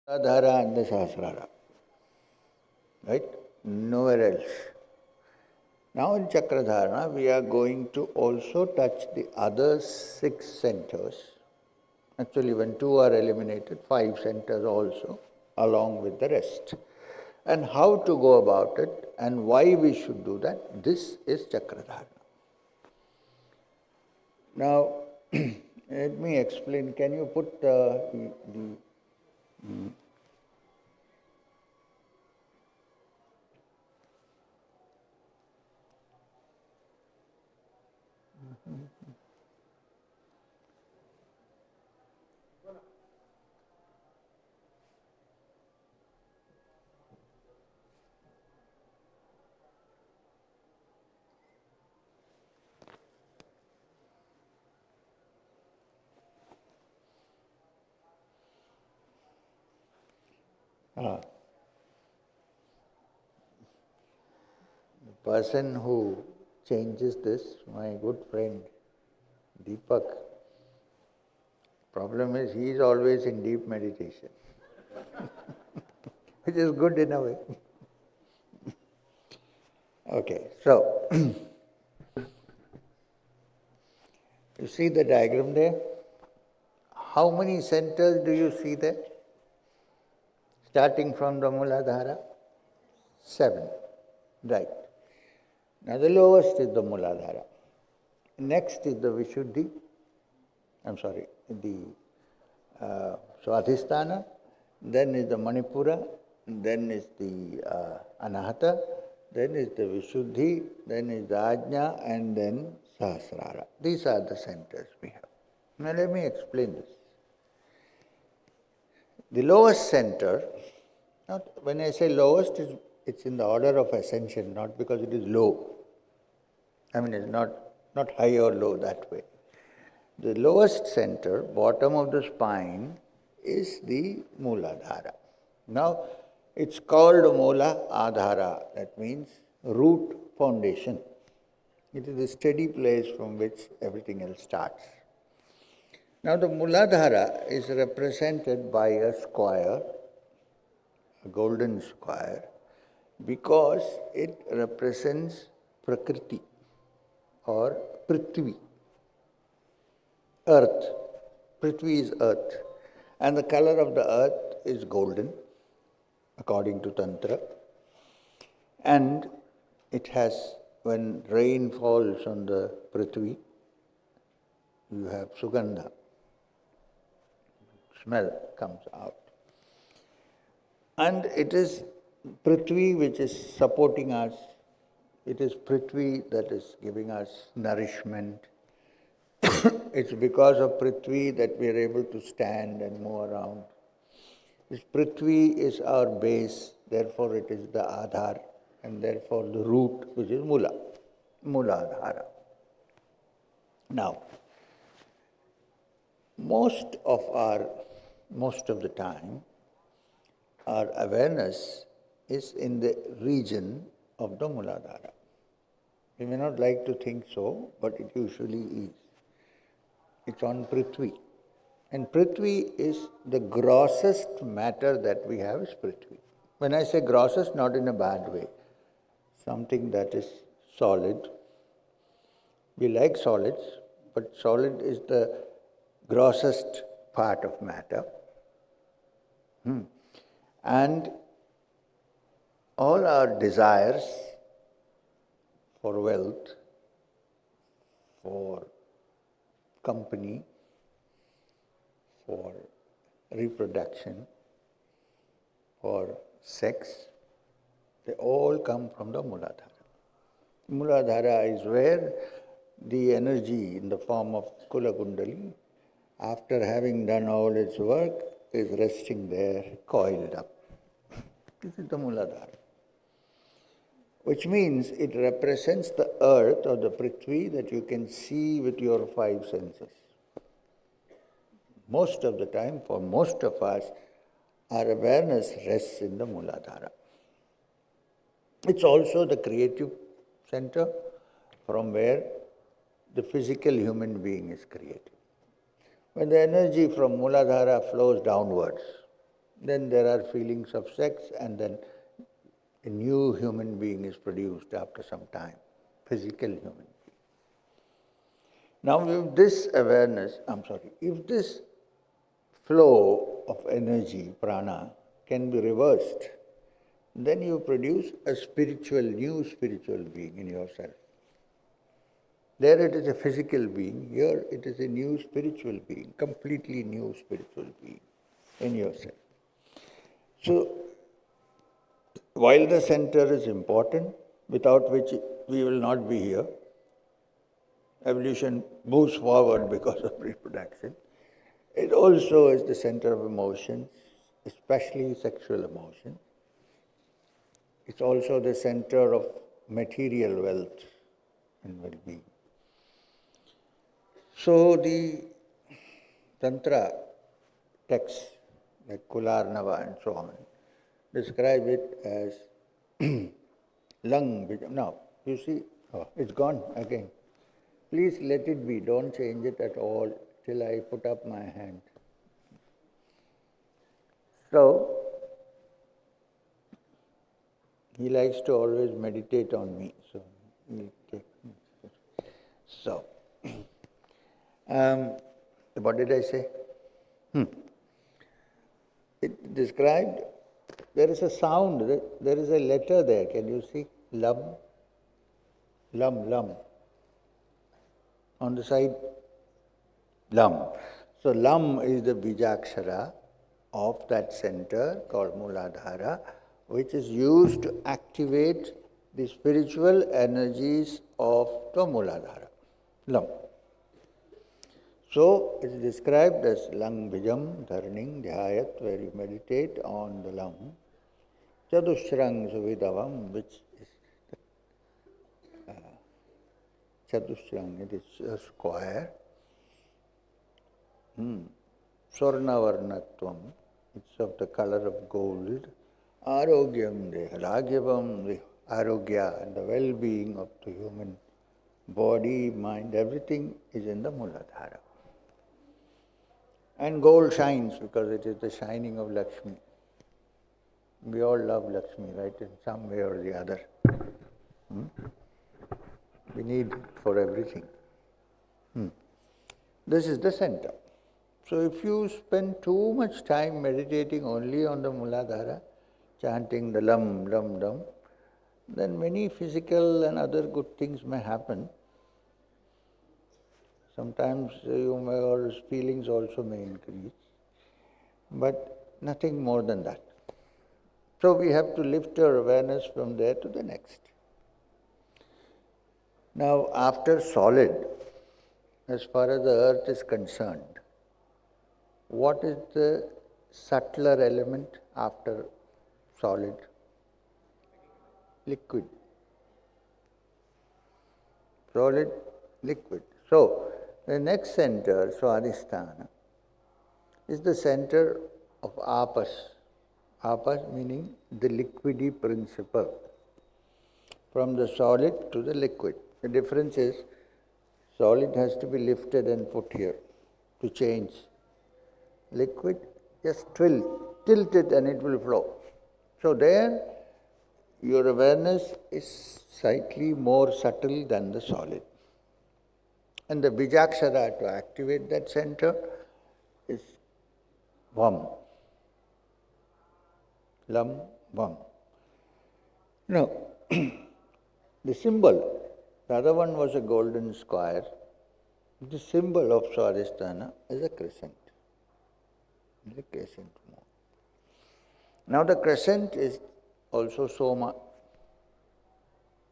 Muladhara and the Sahasrara, right? Nowhere else. Now in Chakradharana, we are going to also touch the other 6 centers. Actually, when 2 are eliminated, 5 centers also, along with the rest. And how to go about it and why we should do that, this is Chakradharana. Now, let me explain. Can you put the person who changes this, my good friend Deepak. Problem is, he is always in deep meditation, which is good in a way. Okay, so you see the diagram there? How many centers do you see there? Starting from the Muladhara? 7. Right. Now the lowest is the Muladhara. Next is the Vishuddhi. The Swadhisthana. Then is the Manipura. Then is the Anahata. Then is the Vishuddhi. Then is the Ajna. And then Sahasrara. These are the centers we have. Now let me explain this. The lowest center, when I say lowest, it's in the order of ascension, not because it is low. I mean, it's not high or low that way. The lowest center, bottom of the spine, is the Muladhara. Now, it's called Mula Adhara. That means root foundation. It is the steady place from which everything else starts. Now, the Muladhara is represented by a square, a golden square, because it represents Prakriti or Prithvi, earth. Prithvi is earth. And the color of the earth is golden, according to Tantra. And it has, when rain falls on the Prithvi, you have Sugandha. Smell comes out. And it is Prithvi which is supporting us. It is Prithvi that is giving us nourishment. It's because of Prithvi that we are able to stand and move around. This Prithvi is our base, therefore it is the Adhar, and therefore the root, which is Muladhara. Now, most of the time, our awareness is in the region of the Muladhara. We may not like to think so, but it usually is. It's on Prithvi. And Prithvi is the grossest matter that we have is Prithvi. When I say grossest, not in a bad way. Something that is solid. We like solids, but solid is the grossest part of matter. And all our desires for wealth, for company, for reproduction, for sex, they all come from the Muladhara. Muladhara is where the energy in the form of Kula Kundali, after having done all its work, is resting there, coiled up. This is the Muladhara. Which means it represents the earth or the Prithvi that you can see with your 5 senses. Most of the time, for most of us, our awareness rests in the Muladhara. It's also the creative center from where the physical human being is created. When the energy from Muladhara flows downwards, Then there are feelings of sex, and then a new human being is produced after some time, physical human being. Now, if this awareness, if this flow of energy, prana, can be reversed, then you produce a new spiritual being in yourself. There it is a physical being, here it is a new spiritual being, completely new spiritual being in yourself. So, while the center is important, without which we will not be here, evolution moves forward because of reproduction, it also is the center of emotions, especially sexual emotion. It's also the center of material wealth and well-being. So the Tantra texts, like Kularnava and so on, describe it as lung. Now, you see, it's gone again. Please let it be, don't change it at all till I put up my hand. So, he likes to always meditate on me. So, what did I say? It described, there is a sound, there is a letter there, can you see? Lam. On the side, Lam. So Lam is the Bijakshara of that center called Muladhara, which is used to activate the spiritual energies of the Muladhara. Lam. So it is described as Lang Bijam Dharning Dhyayat, where you meditate on the Lam. Chadushrang Suvidavam, which is Chadushrang, it is a square. Swarnavarnatvam, it's of the color of gold. Arogyam, the Ragyavam, the Arogya and the well-being of the human body, mind, everything is in the Muladhara. And gold shines because it is the shining of Lakshmi. We all love Lakshmi, right, in some way or the other. We need it for everything. This is the center. So if you spend too much time meditating only on the Muladhara, chanting the Lam, Lam, Lam, then many physical and other good things may happen. Sometimes your feelings also may increase, but nothing more than that. So we have to lift our awareness from there to the next. Now, after solid, as far as the earth is concerned, what is the subtler element after solid? Liquid. Solid, liquid. So, the next center, Swadhisthana, is the center of apas. Apas meaning the liquidy principle, from the solid to the liquid. The difference is, solid has to be lifted and put here to change. Liquid, just tilt it and it will flow. So there, your awareness is slightly more subtle than the solid. And the Bijakshara to activate that center is Vam. Lam, Vam. Now, the symbol, the other one was a golden square. The symbol of Swadhisthana is a crescent. The crescent moon. Now the crescent is also Soma.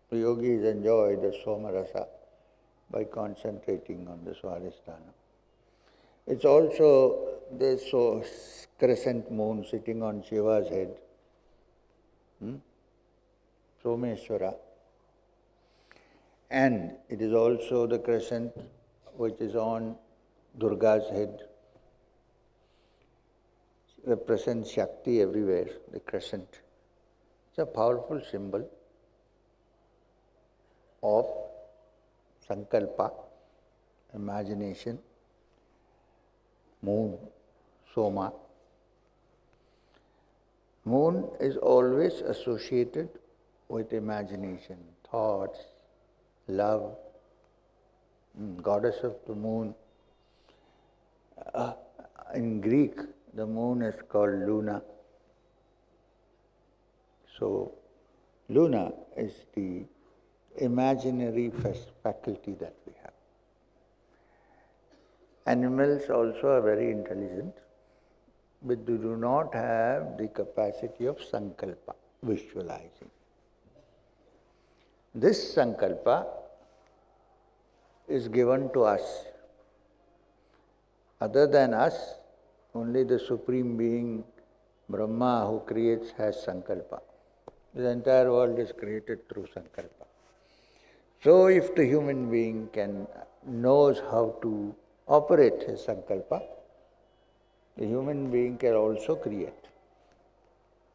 The yogis enjoy the Soma rasa by concentrating on the Swadhisthana. It's also the crescent moon sitting on Shiva's head. Someshwara. And it is also the crescent which is on Durga's head. It represents Shakti everywhere, the crescent. It's a powerful symbol of Sankalpa, imagination, moon, Soma. Moon is always associated with imagination, thoughts, love, goddess of the moon. In Greek, the moon is called Luna. So, Luna is the imaginary faculty that we have. Animals also are very intelligent, but they do not have the capacity of sankalpa, visualizing. This sankalpa is given to us. Other than us, only the Supreme Being, Brahma, who creates, has sankalpa. The entire world is created through sankalpa. So if the human being knows how to operate his sankalpa, the human being can also create.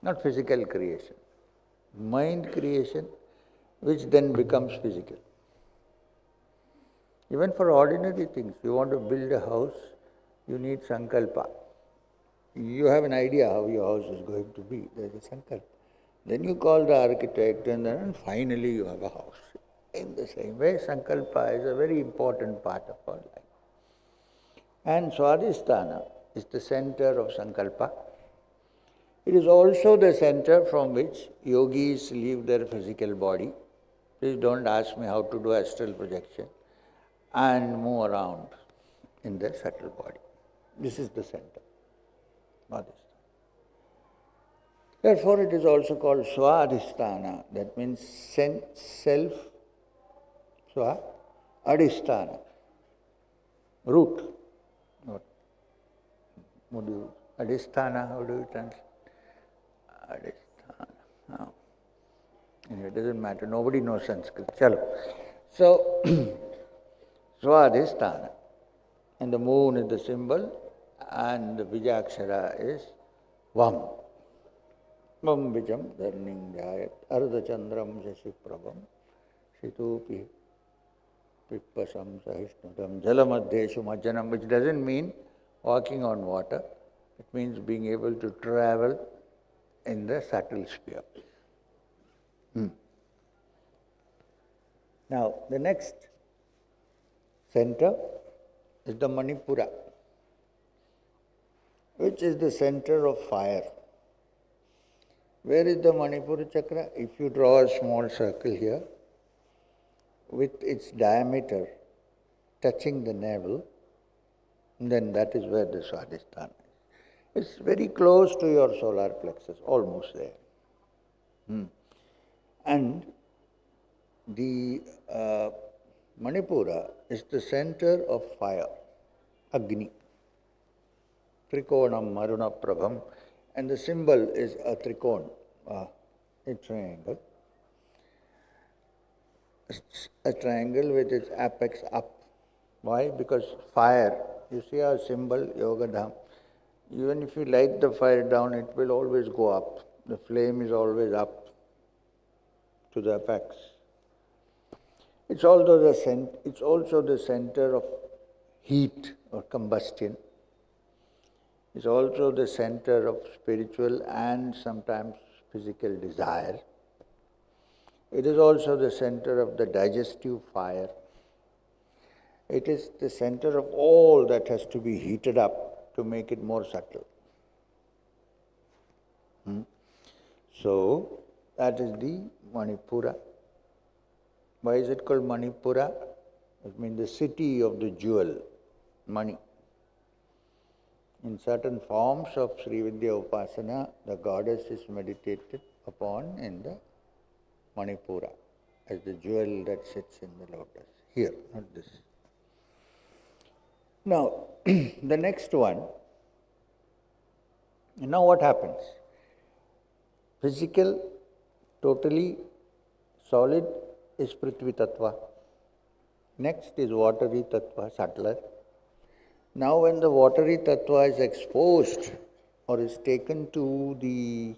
Not physical creation, mind creation, which then becomes physical. Even for ordinary things, you want to build a house, you need sankalpa. You have an idea how your house is going to be, there is a sankalpa. Then you call the architect and then finally you have a house. In the same way, sankalpa is a very important part of our life. And Swadhisthana is the center of sankalpa. It is also the center from which yogis leave their physical body. Please don't ask me how to do astral projection and move around in their subtle body. This is the center. Swadhisthana. Therefore, it is also called Swadhisthana. That means self, Adhisthana, root. What do you, Adhisthana, how do you translate? Adhisthana. No. Anyway, it doesn't matter. Nobody knows Sanskrit. Chalo. So, Swadhisthana. And the moon is the symbol, and the Bijakshara is Vam. Vam Vijam Dharning Jayat Ardha Chandram Shashiprabham Shitupi Pippasam Sahishnudam Jalamadheshu Majjanam, which doesn't mean walking on water. It means being able to travel in the subtle sphere. Now, the next center is the Manipura, which is the center of fire. Where is the Manipura chakra? If you draw a small circle here, with its diameter touching the navel, then that is where the Swadhisthana is. It's very close to your solar plexus, almost there. And the Manipura is the center of fire, Agni. Trikonam Maruna Prabham. And the symbol is a trikon, a triangle. A triangle with its apex up. Why? Because fire, you see our symbol, Yogadham, even if you light the fire down, it will always go up. The flame is always up to the apex. It's also the center of heat or combustion. It's also the center of spiritual and sometimes physical desire. It is also the center of the digestive fire. It is the center of all that has to be heated up to make it more subtle. So, that is the Manipura. Why is it called Manipura? It means the city of the jewel, money. In certain forms of Sri Vidya Upasana, the goddess is meditated upon in the Manipura as the jewel that sits in the lotus. Here, not this. Now, the next one, now what happens? Physical, totally solid is Prithvi Tattva. Next is watery Tattva, subtler. Now when the watery Tattva is exposed or is taken to the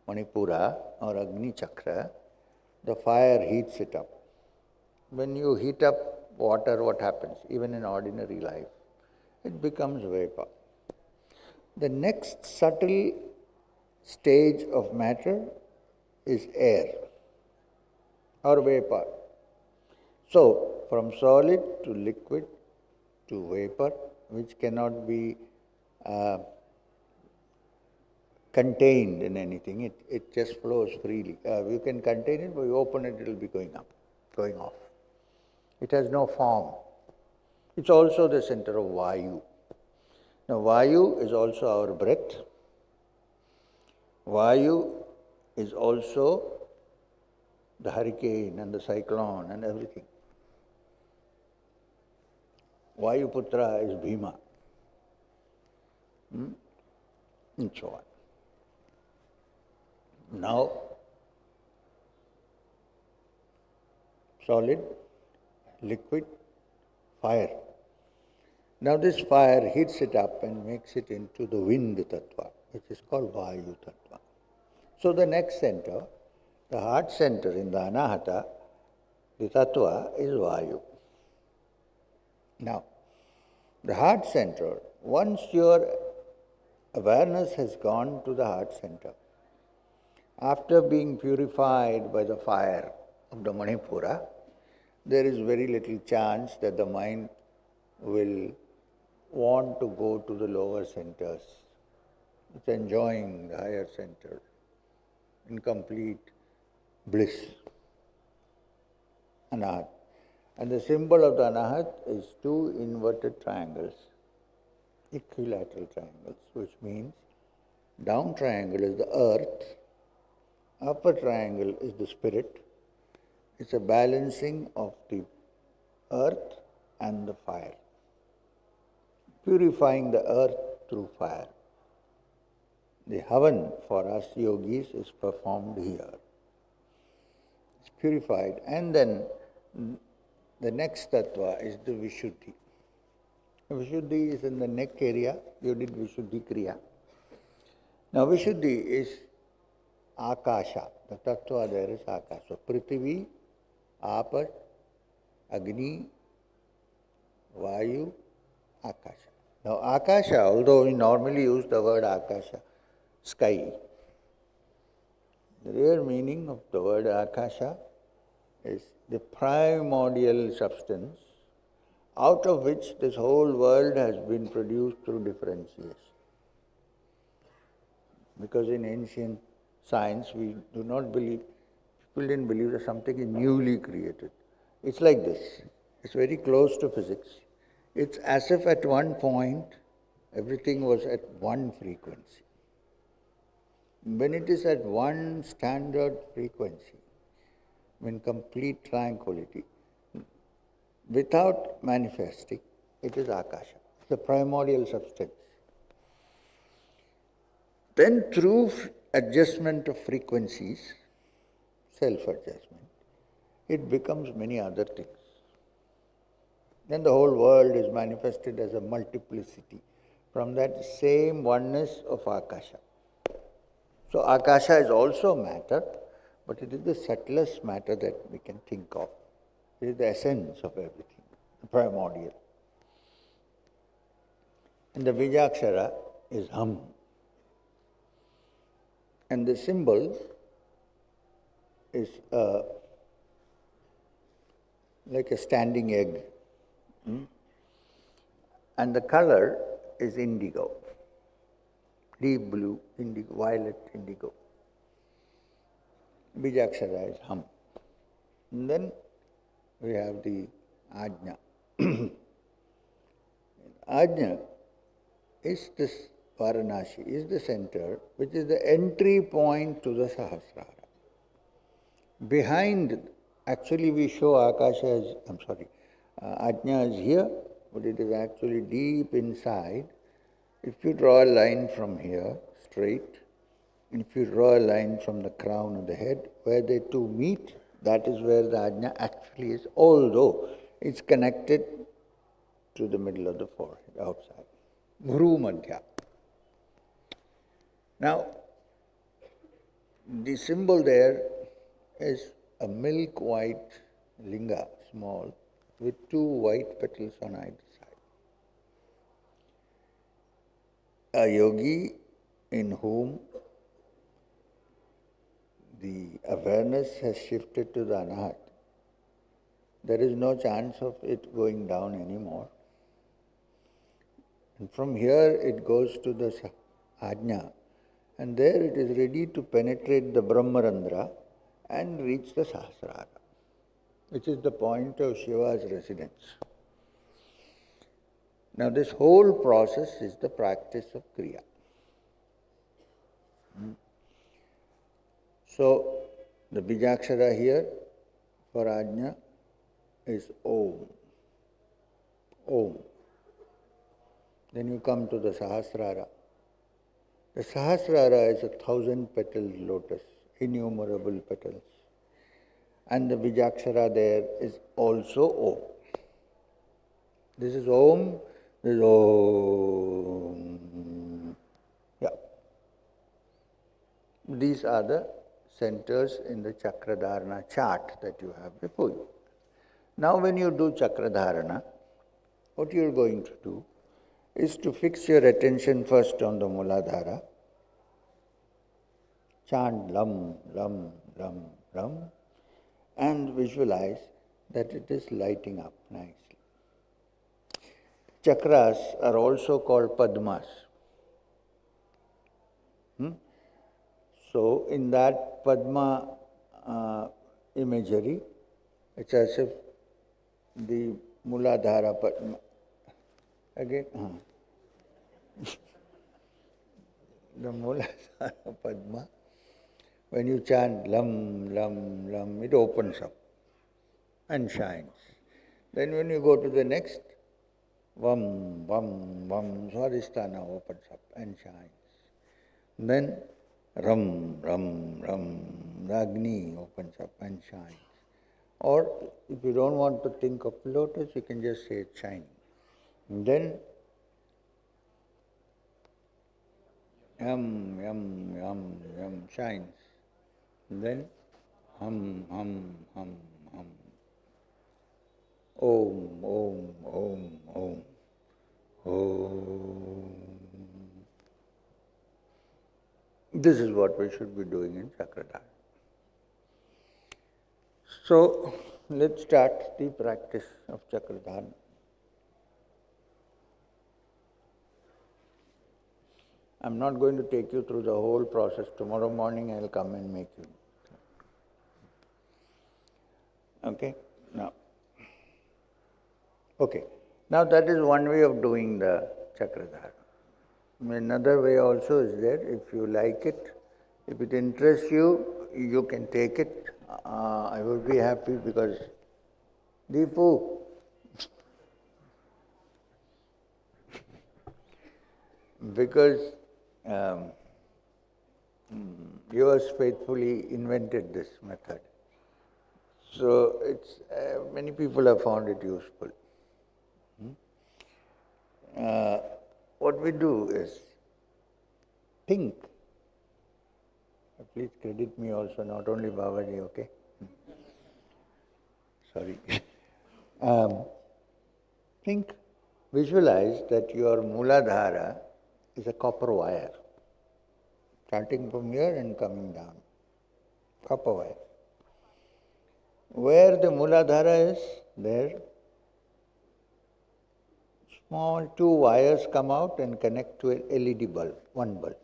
Manipura or Agni Chakra, the fire heats it up. When you heat up water, what happens? Even in ordinary life, it becomes vapor. The next subtle stage of matter is air or vapor. So, from solid to liquid to vapor, which cannot be contained in anything, it just flows freely. You can contain it, but you open it, it will be going up, going off. It has no form. It's also the center of Vayu. Now, Vayu is also our breath. Vayu is also the hurricane and the cyclone and everything. Vayuputra is Bhima. And so on. Now, solid, liquid, fire. Now this fire heats it up and makes it into the wind tattva, which is called Vayu tattva. So the next center, the heart center in the Anahata, the tattva is Vayu. Now, the heart center, once your awareness has gone to the heart center, after being purified by the fire of the Manipura, there is very little chance that the mind will want to go to the lower centers. It's enjoying the higher center in complete bliss. Anahat. And the symbol of the Anahat is two inverted triangles, equilateral triangles, which means down triangle is the earth, upper triangle is the spirit. It's a balancing of the earth and the fire, purifying the earth through fire. The Havan for us yogis is performed here. It's purified. And then the next tattva is the Vishuddhi. Vishuddhi is in the neck area. You did Vishuddhi Kriya. Now Vishuddhi is Akasha. The tattva there is Akasha. Prithvi, Apa, Agni, Vayu, Akasha. Now Akasha, although we normally use the word Akasha, sky, the real meaning of the word Akasha is the primordial substance out of which this whole world has been produced through differentiation. Because in ancient science, we do not believe, people didn't believe that something is newly created. It's like this. It's very close to physics. It's as if at one point, everything was at one frequency. When it is at one standard frequency, when complete tranquility, without manifesting, it is Akasha, the primordial substance. Then through adjustment of frequencies, self-adjustment, it becomes many other things. Then the whole world is manifested as a multiplicity from that same oneness of Akasha. So Akasha is also matter, but it is the subtlest matter that we can think of. It is the essence of everything, the primordial. And the Bijakshara is Hum. And the symbol is like a standing egg. And the color is indigo, deep blue, indigo, violet indigo. Bijakshara is Hum. And then we have the Ajna. Ajna is this Varanasi, is the center, which is the entry point to the Sahasrara. Behind, actually we show Akasha as, Ajna is here, but it is actually deep inside. If you draw a line from here, straight, and if you draw a line from the crown of the head, where they two meet, that is where the Ajna actually is, although it's connected to the middle of the forehead, outside. Bhru Madhya. Now, the symbol there is a milk white linga, small, with two white petals on either side. A yogi in whom the awareness has shifted to the Anahata, there is no chance of it going down anymore. And from here it goes to the Ajna, and there it is ready to penetrate the Brahmarandra and reach the Sahasrara, which is the point of Shiva's residence. Now this whole process is the practice of Kriya. So the Bijakshara here for Ajna is Om. Om. Then you come to the Sahasrara. The Sahasrara is 1,000-petaled lotus, innumerable petals. And the Bijakshara there is also Om. This is Om, this is Om. Yeah. These are the centers in the Chakradharana chart that you have before you. Now when you do Chakradharana, what you are going to do is to fix your attention first on the Muladhara, chant Lam, Lam, Lam, Lam, and visualize that it is lighting up nicely. Chakras are also called Padmas. So in that Padma imagery, it's as if the Muladhara Padma, again, the Muladhara Padma, when you chant Lam, Lam, Lam, it opens up and shines. Then when you go to the next, Vam, Vam, Vam, Swadhisthana opens up and shines. Then Ram, Ram, Ram, the Agni opens up and shines. Or if you don't want to think of lotus, you can just say it's shining. And then Yam, Yam, Yam, Yam shines. And then Hum, Hum, Hum, Hum. Om, Om, Om, Om, Om. This is what we should be doing in Chakradharana. So, let's start the practice of Chakradharana. I'm not going to take you through the whole process. Tomorrow morning I'll come and make you. Okay? Now that is one way of doing the Chakradharana. Another way also is there. If you like it, if it interests you, you can take it. I will be happy because Deepu, because yours faithfully invented this method. So it's many people have found it useful. What we do is think. Please credit me also, not only Babaji, okay? Sorry. Think, visualize that your Muladhara is a copper wire, starting from here and coming down. Copper wire. Where the Muladhara is, there small 2 wires come out and connect to an LED bulb, one bulb.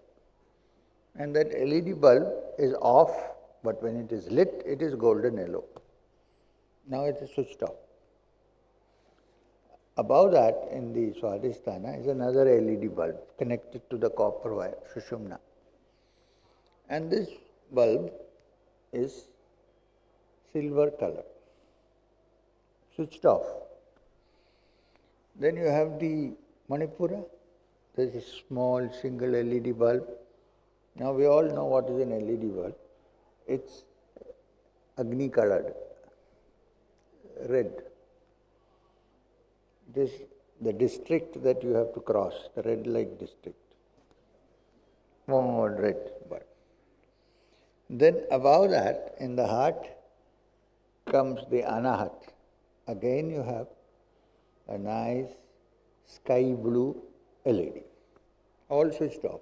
And that LED bulb is off, but when it is lit, it is golden yellow. Now it is switched off. Above that, in the Swadhisthana, is another LED bulb connected to the copper wire, Sushumna. And this bulb is silver color, switched off. Then you have the Manipura. There is a small single LED bulb. Now we all know what is an LED bulb. It's Agni colored, red. It is the district that you have to cross, the red light district. More red bulb. Then above that, in the heart, comes the Anahata. Again you have a nice sky blue LED, all switched off.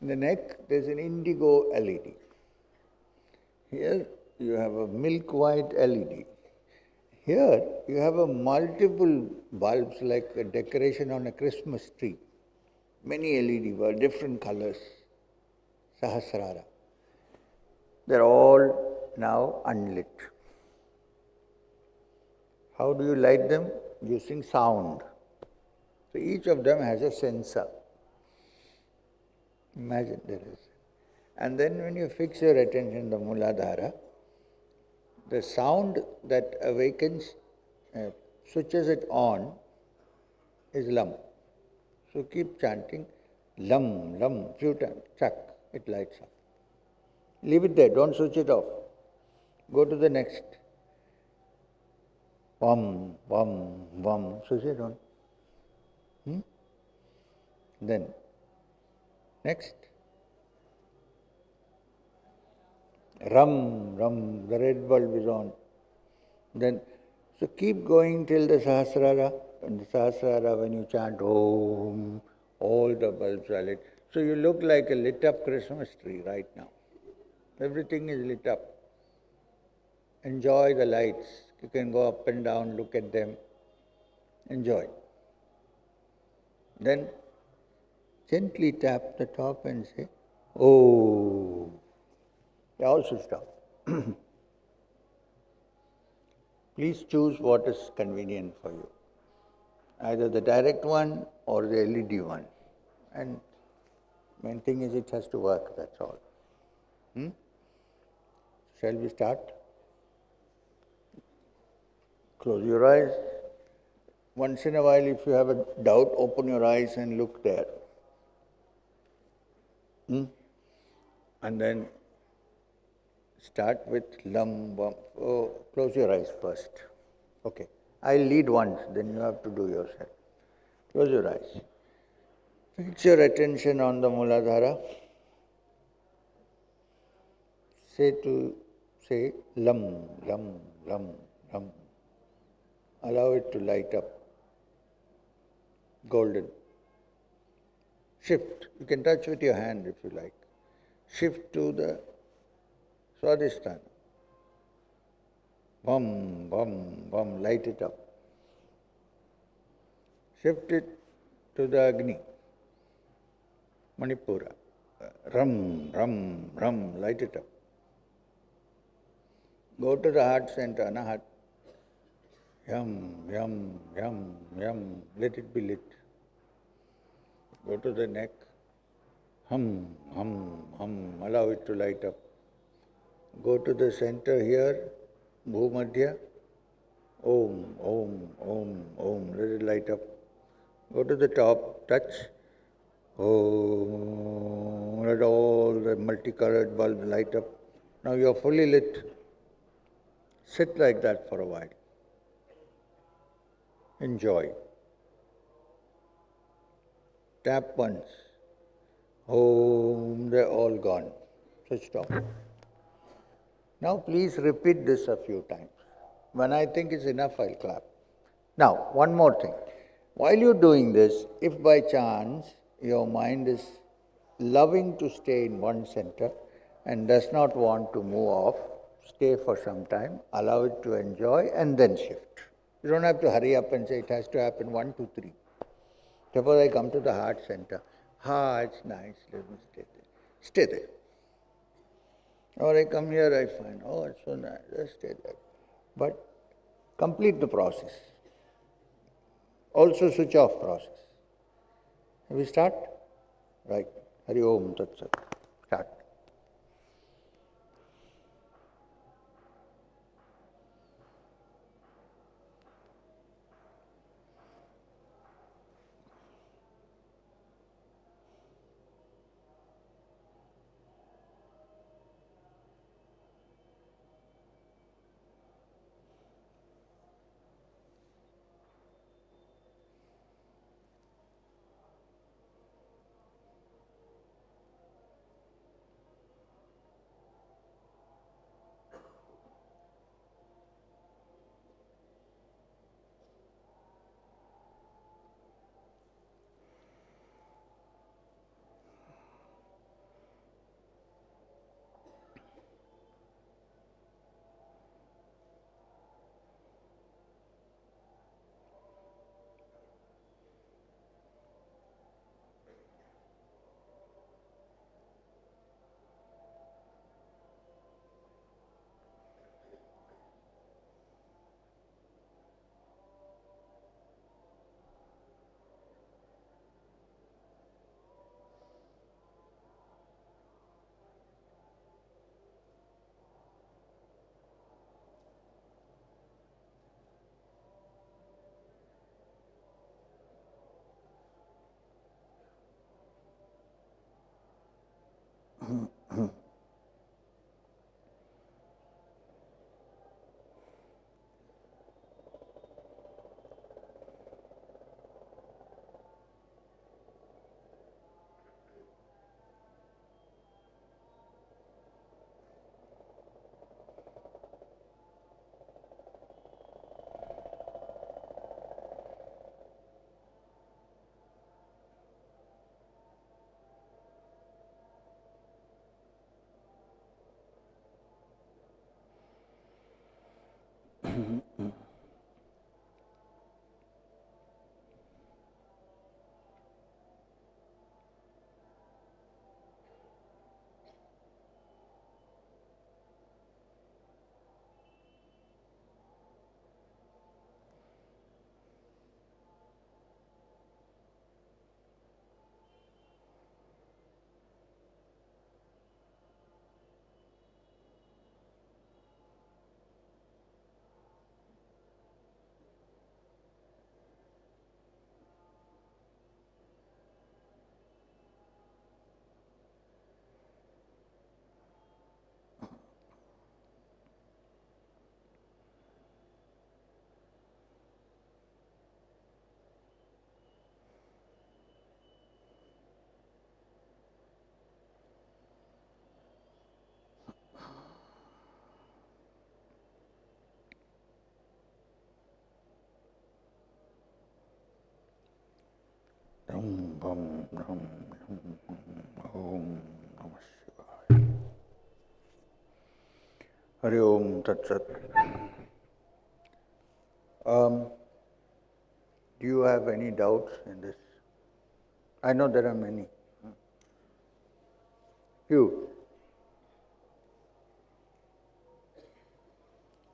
In the neck, there is an indigo LED. Here you have a milk white LED. Here you have a multiple bulbs like a decoration on a Christmas tree. Many LED bulbs, different colors. Sahasrara. They're all now unlit. How do you light them? Using sound. So each of them has a sensor. Imagine there is. And then when you fix your attention on the Muladhara, the sound that awakens, switches it on, is lam. So keep chanting lam, lam, few times, chak, it lights up. Leave it there, don't switch it off. Go to the next. Vam, vam, vam, switch it on. Then, next. Ram, ram, the red bulb is on. Then, so keep going till the Sahasrara. And the Sahasrara, when you chant Om, all the bulbs are lit. So you look like a lit up Christmas tree right now. Everything is lit up. Enjoy the lights. You can go up and down, look at them. Enjoy. Then gently tap the top and say, Oh. They all switched off. Please choose what is convenient for you. Either the direct one or the LED one. And main thing is it has to work, that's all. Shall we start? Close your eyes. Once in a while, if you have a doubt, open your eyes and look there. And then start with lam, bam. Oh, close your eyes first. Okay. I'll lead once, then you have to do yourself. Close your eyes. Fix your attention on the Muladhara. Say lam, lam, lam, lam. Allow it to light up. Golden. Shift. You can touch with your hand if you like. Shift to the Swadhisthana. Bum, bum, bum, light it up. Shift it to the Agni. Manipura. Ram, ram, ram, light it up. Go to the heart center, Anahata. Yum, yum, yum, yum, let it be lit. Go to the neck. Hum, hum, hum, allow it to light up. Go to the center here, Bhumadhya. Om, om, om, om, let it light up. Go to the top, touch. Om, let all the multicolored bulbs light up. Now you are fully lit. Sit like that for a while. Enjoy. Tap once. Om, they're all gone. Switched off. Now please repeat this a few times. When I think it's enough, I'll clap. Now, one more thing. While you're doing this, if by chance your mind is loving to stay in one center and does not want to move off, stay for some time, allow it to enjoy and then shift. You don't have to hurry up and say it has to happen 1, 2, 3. Suppose I come to the heart center. It's nice, let me stay there. Stay there. Or I come here, I find, it's so nice, let's stay there. But complete the process. Also switch off process. Have we start? Right. Hari Om Tat Sat. Start. Om Namah Shivaya. Hari Om Tat Sat. Do you have any doubts in this? I know there are many. Few.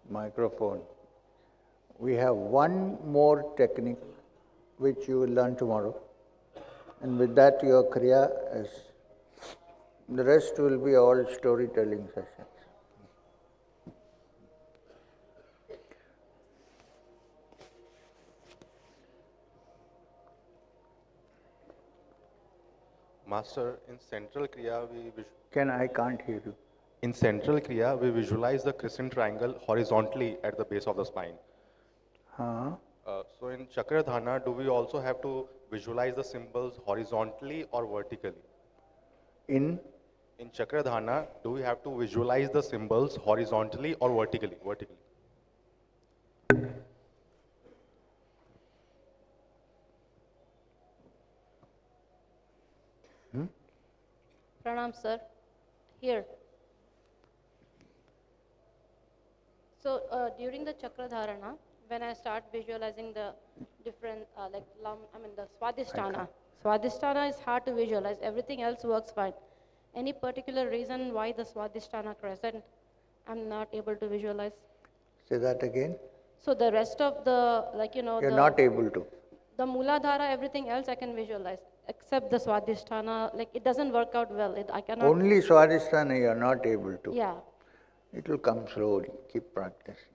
Microphone. We have one more technique which you will learn tomorrow. And with that your Kriya is, the rest will be all storytelling sessions. Master, in central Kriya, I can't hear you. In central Kriya, we visualize the crescent triangle horizontally at the base of the spine. So in Chakradharana, do we also have to visualize the symbols horizontally or vertically? In Chakradharana, do we have to visualize the symbols horizontally or vertically? Vertically. Pranam sir, here. So during the Chakradharana, when I start visualizing the different, the Swadhisthana. Swadhisthana is hard to visualize, everything else works fine. Any particular reason why the Swadhisthana crescent, I'm not able to visualize? Say that again. So the rest of the, You're not able to. The Muladhara, everything else I can visualize, except the Swadhisthana, it doesn't work out well. I cannot. Only Swadhisthana you're not able to. Yeah. It will come slowly. Keep practicing.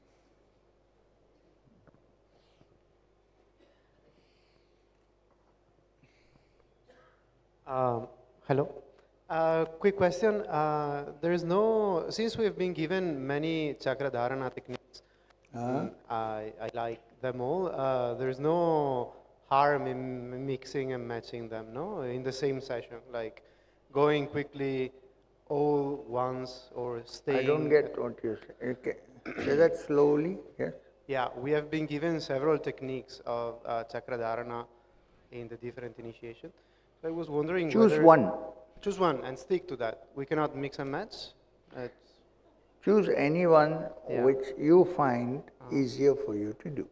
Hello. Quick question. There is no, since we've been given many Chakradharana techniques, I like them all. There is no harm in mixing and matching them, no? In the same session, like going quickly all once or staying. I don't get what you say. Okay. Say that slowly. Yes. Yeah, we have been given several techniques of Chakradharana in the different initiations. So I was wondering Choose one. Choose one and stick to that. We cannot mix and match. Choose any one which you find easier for you to do.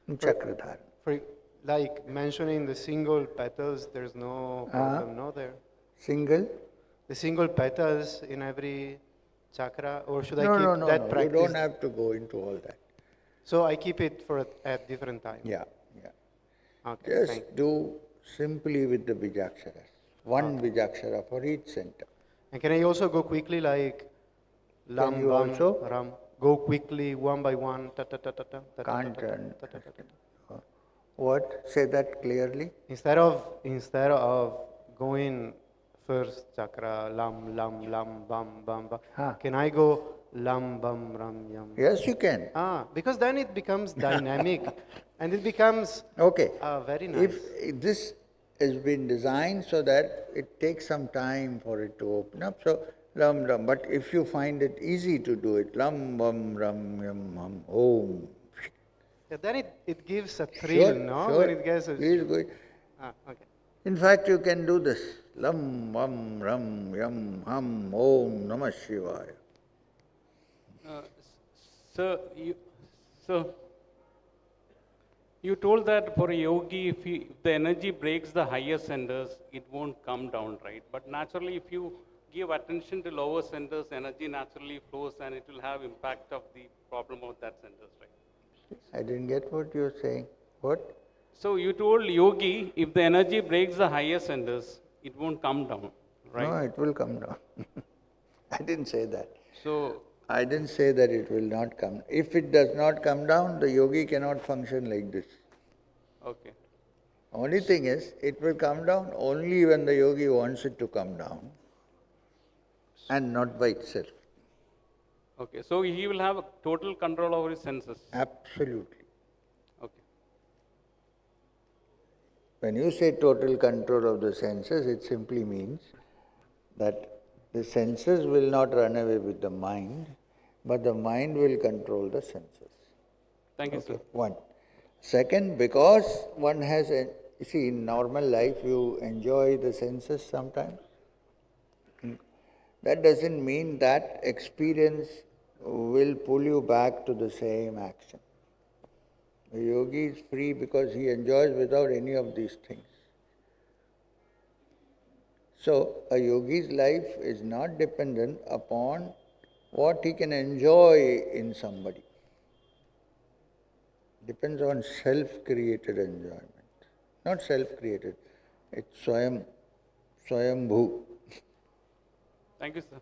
In Chakradharana. For like mentioning the single petals, there's no problem, no there. Single? The single petals in every chakra, or should I No, keep that practice? You don't have to go into all that. So I keep it for at different times. Yeah. Okay. Just do simply with the Bijaksharas. One Bijakshara for each center. And can I also go quickly, like Lam, you Bam, also? Ram? Go quickly, one by one. Ta ta ta ta ta. Can't. What? Say that clearly. Instead of going first chakra, lam, lam, lam, bam, bam, bam. Huh. Can I go lam, bam, ram, yam? Yes, you can. Because then it becomes dynamic and it becomes Okay. very nice. If this has been designed so that it takes some time for it to open up, so lam ram. But if you find it easy to do it, lam bam ram yam hum om. Yeah, then it gives a thrill, no? Sure. When it gets a, Please go. okay. In fact, you can do this. Lam vam ram yam hum om namah shivaya. So, you told that for a yogi, if the energy breaks the higher centers, it won't come down, right? But naturally, if you give attention to lower centers, energy naturally flows and it will have impact of the problem of that centers, right? I didn't get what you're saying. What? So you told yogi, if the energy breaks the higher centers, it won't come down, right? No, it will come down. I didn't say that. So, I didn't say that it will not come. If it does not come down, the yogi cannot function like this. okay. Only thing is, it will come down only when the yogi wants it to come down and not by itself. Okay, so he will have total control over his senses. Absolutely. Okay. When you say total control of the senses, it simply means that the senses will not run away with the mind, but the mind will control the senses. Thank you, sir. One. Second, because one has, you see, in normal life you enjoy the senses sometimes. That doesn't mean that experience will pull you back to the same action. The yogi is free because he enjoys without any of these things. So, a yogi's life is not dependent upon what he can enjoy in somebody. Depends on self-created enjoyment. Not self-created, it's swayambhu. Thank you, sir.